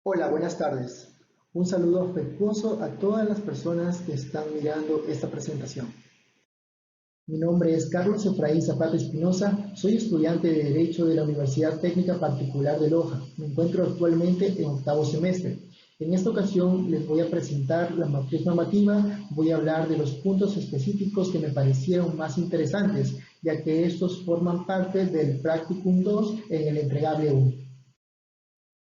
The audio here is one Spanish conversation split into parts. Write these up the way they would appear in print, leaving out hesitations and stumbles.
Hola, buenas tardes. Un saludo afectuoso a todas las personas que están mirando esta presentación. Mi nombre es Carlos Efraín Zapata Espinosa, soy estudiante de Derecho de la Universidad Técnica Particular de Loja. Me encuentro actualmente en octavo semestre. En esta ocasión les voy a presentar la matriz normativa, voy a hablar de los puntos específicos que me parecieron más interesantes, ya que estos forman parte del Practicum 2 en el entregable 1.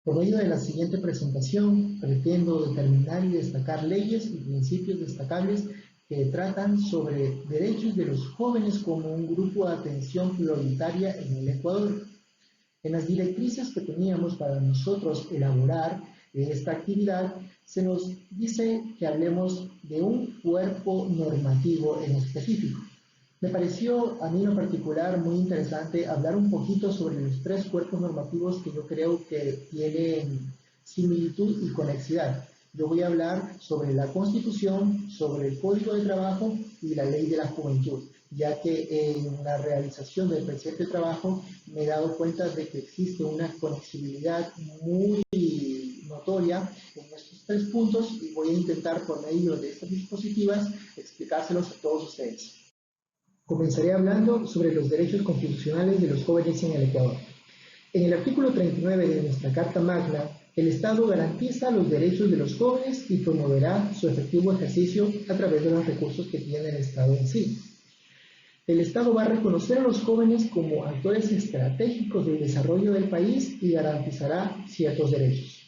Por medio de la siguiente presentación, pretendo determinar y destacar leyes y principios destacables que tratan sobre derechos de los jóvenes como un grupo de atención prioritaria en el Ecuador. En las directrices que teníamos para nosotros elaborar esta actividad, se nos dice que hablemos de un cuerpo normativo en específico. Me pareció a mí en lo particular muy interesante hablar un poquito sobre los tres cuerpos normativos que yo creo que tienen similitud y conexidad. Yo voy a hablar sobre la Constitución, sobre el Código de Trabajo y la Ley de la Juventud, ya que en la realización del presente trabajo me he dado cuenta de que existe una conexibilidad muy notoria en estos tres puntos y voy a intentar por medio de estas dispositivas explicárselos a todos ustedes. Comenzaré hablando sobre los derechos constitucionales de los jóvenes en el Ecuador. En el artículo 39 de nuestra Carta Magna, el Estado garantiza los derechos de los jóvenes y promoverá su efectivo ejercicio a través de los recursos que tiene el Estado en sí. El Estado va a reconocer a los jóvenes como actores estratégicos del desarrollo del país y garantizará ciertos derechos.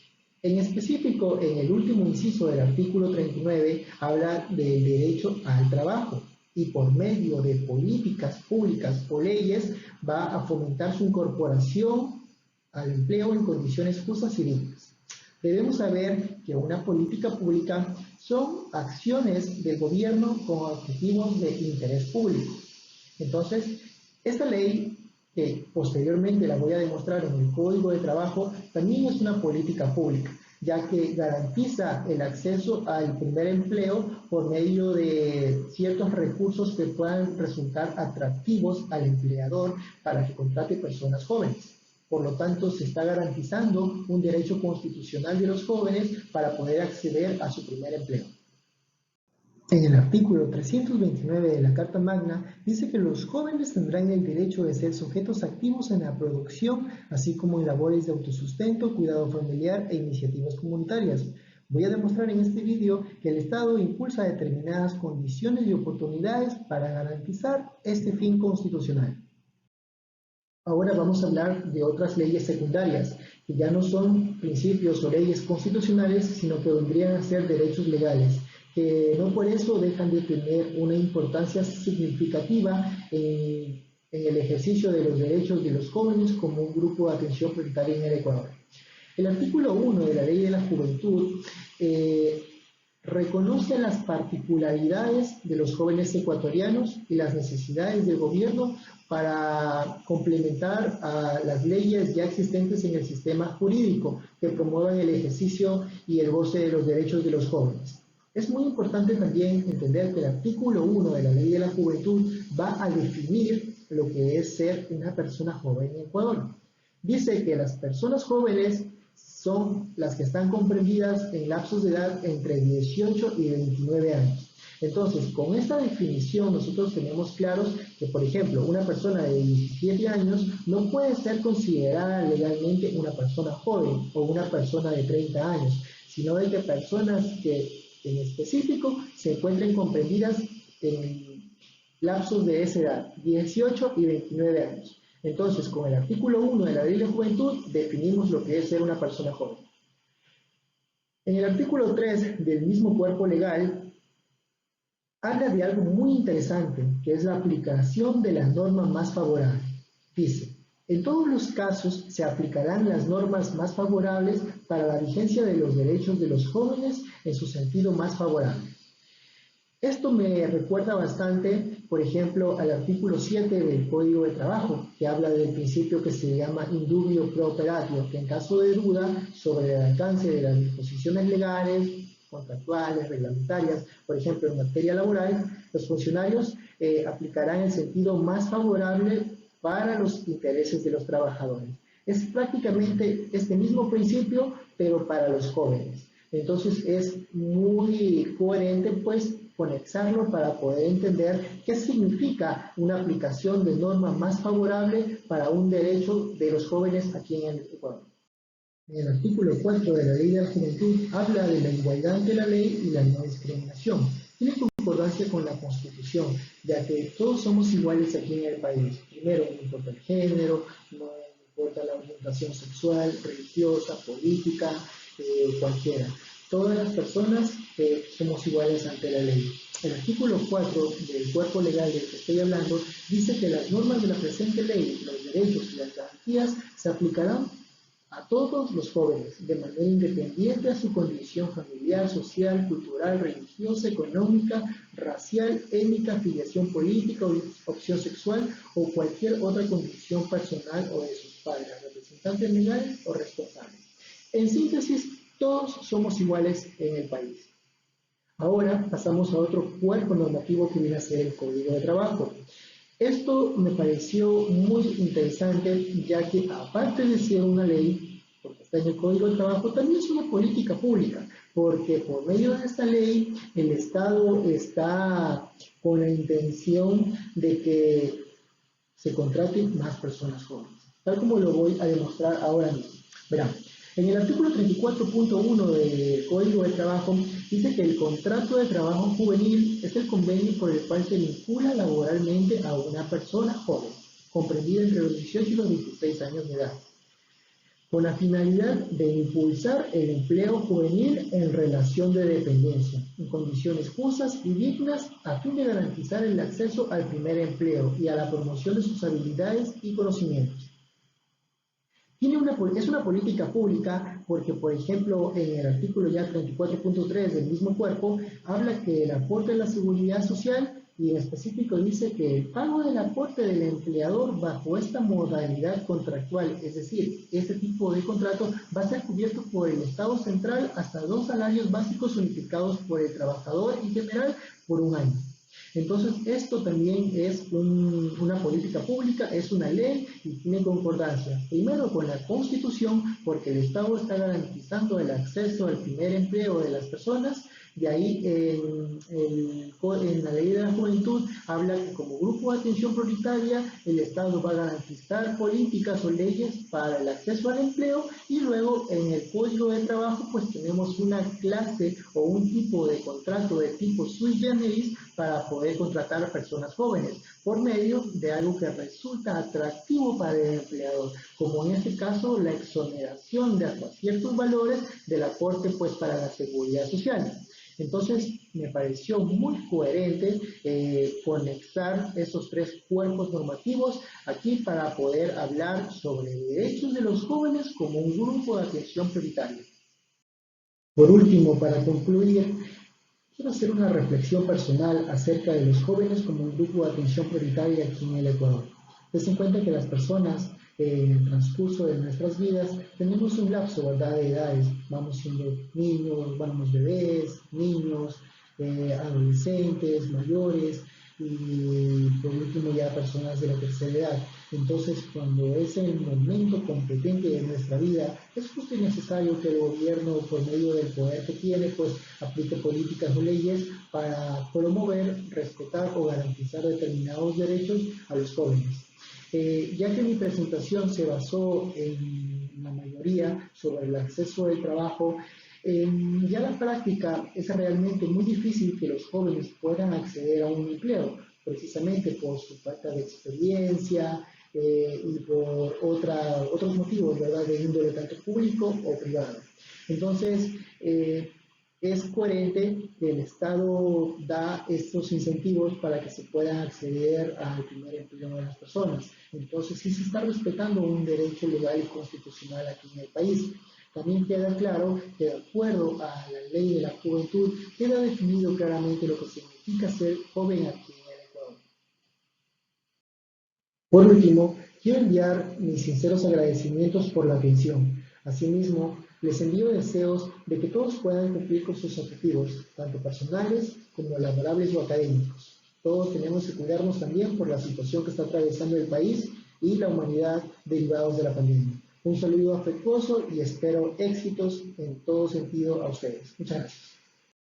En específico, en el último inciso del artículo 39, habla del derecho al trabajo y por medio de políticas públicas o leyes va a fomentar su incorporación al empleo en condiciones justas y dignas. Debemos saber que una política pública son acciones del gobierno con objetivos de interés público. Entonces, esta ley, que posteriormente la voy a demostrar en el Código de Trabajo, también es una política pública, ya que garantiza el acceso al primer empleo por medio de ciertos recursos que puedan resultar atractivos al empleador para que contrate personas jóvenes. Por lo tanto, se está garantizando un derecho constitucional de los jóvenes para poder acceder a su primer empleo. En el artículo 329 de la Carta Magna dice que los jóvenes tendrán el derecho de ser sujetos activos en la producción, así como en labores de autosustento, cuidado familiar e iniciativas comunitarias. Voy a demostrar en este video que el Estado impulsa determinadas condiciones y oportunidades para garantizar este fin constitucional. Ahora vamos a hablar de otras leyes secundarias, que ya no son principios o leyes constitucionales, sino que vendrían a ser derechos legales, que no por eso dejan de tener una importancia significativa en el ejercicio de los derechos de los jóvenes como un grupo de atención prioritaria en el Ecuador. El artículo 1 de la Ley de la Juventud reconoce las particularidades de los jóvenes ecuatorianos y las necesidades del gobierno para complementar a las leyes ya existentes en el sistema jurídico que promuevan el ejercicio y el goce de los derechos de los jóvenes. Es muy importante también entender que el artículo 1 de la Ley de la Juventud va a definir lo que es ser una persona joven en Ecuador. Dice que las personas jóvenes son las que están comprendidas en lapsos de edad entre 18 y 29 años. Entonces, con esta definición nosotros tenemos claros que, por ejemplo, una persona de 17 años no puede ser considerada legalmente una persona joven o una persona de 30 años, sino de que personas que en específico se encuentren comprendidas en lapsos de esa edad, 18 y 29 años. Entonces, con el artículo 1 de la Ley de Juventud definimos lo que es ser una persona joven. En el artículo 3 del mismo cuerpo legal habla de algo muy interesante, que es la aplicación de la norma más favorable. Dice, en todos los casos se aplicarán las normas más favorables para la vigencia de los derechos de los jóvenes en su sentido más favorable. Esto me recuerda bastante, por ejemplo, al artículo 7 del Código de Trabajo, que habla del principio que se llama indubio pro operatio, que en caso de duda sobre el alcance de las disposiciones legales, contractuales, reglamentarias, por ejemplo, en materia laboral, los funcionarios aplicarán el sentido más favorable para los intereses de los trabajadores. Es prácticamente este mismo principio, pero para los jóvenes. Entonces es muy coherente pues conexarlo para poder entender qué significa una aplicación de norma más favorable para un derecho de los jóvenes aquí en el Ecuador. El artículo 4 de la Ley de la Juventud habla de la igualdad de la ley y la no discriminación. Tiene concordancia con la Constitución, ya que todos somos iguales aquí en el país. Primero, no importa el género, no importa la orientación sexual, religiosa, política, cualquiera. Todas las personas somos iguales ante la ley. El artículo 4 del cuerpo legal del que estoy hablando dice que las normas de la presente ley, los derechos y las garantías se aplicarán a todos los jóvenes, de manera independiente a su condición familiar, social, cultural, religiosa, económica, racial, étnica, afiliación política, opción sexual o cualquier otra condición personal o de sus padres, representantes legales o responsables. En síntesis, todos somos iguales en el país. Ahora pasamos a otro cuerpo normativo que viene a ser el Código de Trabajo. Esto me pareció muy interesante, ya que aparte de ser una ley, porque está en el Código de Trabajo, también es una política pública, porque por medio de esta ley el Estado está con la intención de que se contraten más personas jóvenes, tal como lo voy a demostrar ahora mismo. Verán, en el artículo 34.1 del Código de Trabajo dice que el contrato de trabajo juvenil es el convenio por el cual se vincula laboralmente a una persona joven, comprendida entre los 18 y los 26 años de edad, con la finalidad de impulsar el empleo juvenil en relación de dependencia, en condiciones justas y dignas, a fin de garantizar el acceso al primer empleo y a la promoción de sus habilidades y conocimientos. Es una política pública porque, por ejemplo, en el artículo ya 34.3 del mismo cuerpo, habla que el aporte de la seguridad social y en específico dice que el pago del aporte del empleador bajo esta modalidad contractual, es decir, este tipo de contrato va a ser cubierto por el Estado central hasta 2 salarios básicos unificados por el trabajador en general por un año. Entonces, esto también es una política pública, es una ley y tiene concordancia. Primero con la Constitución, porque el Estado está garantizando el acceso al primer empleo de las personas. De ahí en la Ley de la Juventud habla que como grupo de atención prioritaria el Estado va a garantizar políticas o leyes para el acceso al empleo, y luego en el Código de Trabajo pues tenemos una clase o un tipo de contrato de tipo sui generis para poder contratar a personas jóvenes por medio de algo que resulta atractivo para el empleador, como en este caso la exoneración de hasta ciertos valores del aporte pues para la seguridad social. Entonces, me pareció muy coherente conectar esos 3 cuerpos normativos aquí para poder hablar sobre derechos de los jóvenes como un grupo de atención prioritaria. Por último, para concluir, quiero hacer una reflexión personal acerca de los jóvenes como un grupo de atención prioritaria aquí en el Ecuador. Ten en cuenta que las personas en el transcurso de nuestras vidas tenemos un lapso, ¿verdad?, de edades. Vamos siendo niños, vamos bebés, niños, adolescentes, mayores y por último ya personas de la tercera edad. Entonces, cuando es el momento competente de nuestra vida, es justo y necesario que el gobierno, por medio del poder que tiene, pues aplique políticas o leyes para promover, respetar o garantizar determinados derechos a los jóvenes. Ya que mi presentación se basó en la mayoría sobre el acceso al trabajo, ya la práctica es realmente muy difícil que los jóvenes puedan acceder a un empleo, precisamente por su falta de experiencia y por otros motivos, ¿verdad?, de índole tanto público o privado. Entonces, es coherente que el Estado da estos incentivos para que se pueda acceder al primer empleo de las personas. Entonces, sí se está respetando un derecho legal y constitucional aquí en el país. También queda claro que de acuerdo a la ley de la juventud, queda definido claramente lo que significa ser joven aquí en el Ecuador. Por último, quiero enviar mis sinceros agradecimientos por la atención. Asimismo, les envío deseos de que todos puedan cumplir con sus objetivos, tanto personales como laborables o académicos. Todos tenemos que cuidarnos también por la situación que está atravesando el país y la humanidad derivados de la pandemia. Un saludo afectuoso y espero éxitos en todo sentido a ustedes. Muchas gracias.